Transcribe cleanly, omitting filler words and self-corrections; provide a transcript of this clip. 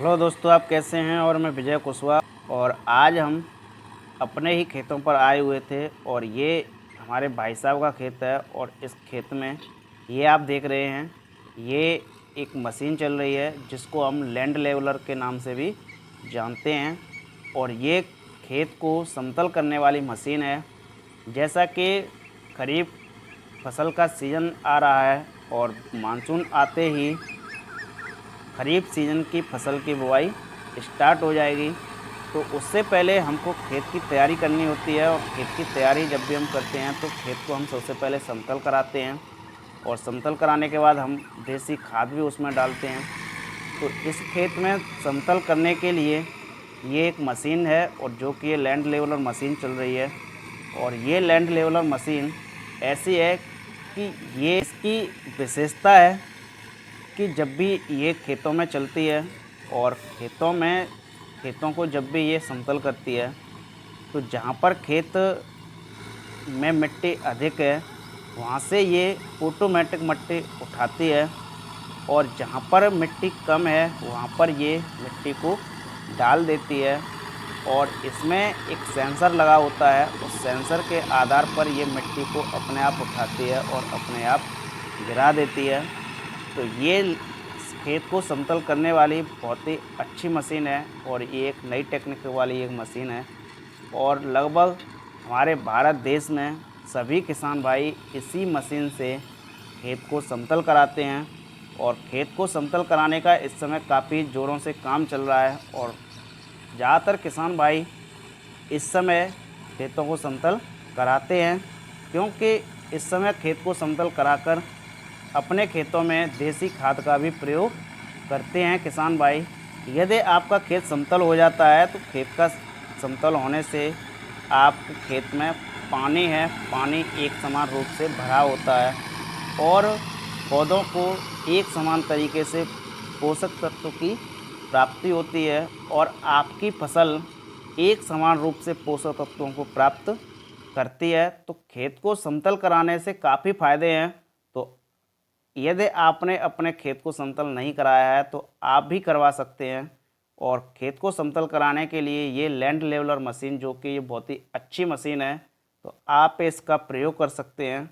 Hello दोस्तों, आप कैसे हैं। और मैं विजय कुशवाहा और आज हम अपने ही खेतों पर आए हुए थे और ये हमारे भाई साहब का खेत है। और इस खेत में ये आप देख रहे हैं, ये एक मशीन चल रही है जिसको हम लैंड लेवलर के नाम से भी जानते हैं। और ये खेत को समतल करने वाली मशीन है। जैसा कि खरीफ फसल का सीज़न आ रहा है और मानसून आते ही खरीफ सीज़न की फसल की बुआई स्टार्ट हो जाएगी, तो उससे पहले हमको खेत की तैयारी करनी होती है। और खेत की तैयारी जब भी हम करते हैं तो खेत को हम सबसे पहले समतल कराते हैं और समतल कराने के बाद हम देसी खाद भी उसमें डालते हैं। तो इस खेत में समतल करने के लिए ये एक मशीन है और जो कि ये लैंड लेवलर मशीन चल रही है। और ये लैंड लेवलर मशीन ऐसी है कि ये इसकी विशेषता है कि जब भी ये खेतों में चलती है और खेतों को जब भी ये समतल करती है, तो जहाँ पर खेत में मिट्टी अधिक है वहाँ से ये ऑटोमेटिक मिट्टी उठाती है। और जहाँ पर मिट्टी कम है वहाँ पर ये मिट्टी को डाल देती है। और इसमें एक सेंसर लगा होता है, उस सेंसर के आधार पर ये मिट्टी को अपने आप उठाती है और अपने आप गिरा देती है। तो ये खेत को समतल करने वाली बहुत ही अच्छी मशीन है और ये एक नई टेक्निक वाली एक मशीन है। और लगभग हमारे भारत देश में सभी किसान भाई इसी मशीन से खेत को समतल कराते हैं। और खेत को समतल कराने का इस समय काफ़ी ज़ोरों से काम चल रहा है और ज़्यादातर किसान भाई इस समय खेतों को समतल कराते हैं, क्योंकि इस समय खेत को समतल कराकर अपने खेतों में देसी खाद का भी प्रयोग करते हैं किसान भाई। यदि आपका खेत समतल हो जाता है तो खेत का समतल होने से आपके खेत में पानी है, पानी एक समान रूप से भरा होता है और पौधों को एक समान तरीके से पोषक तत्वों की प्राप्ति होती है और आपकी फसल एक समान रूप से पोषक तत्वों को प्राप्त करती है। तो खेत को समतल कराने से काफ़ी फायदे हैं। तो यदि आपने अपने खेत को समतल नहीं कराया है तो आप भी करवा सकते हैं। और खेत को समतल कराने के लिए ये लैंड लेवलर मशीन, जो कि ये बहुत ही अच्छी मशीन है, तो आप इसका प्रयोग कर सकते हैं।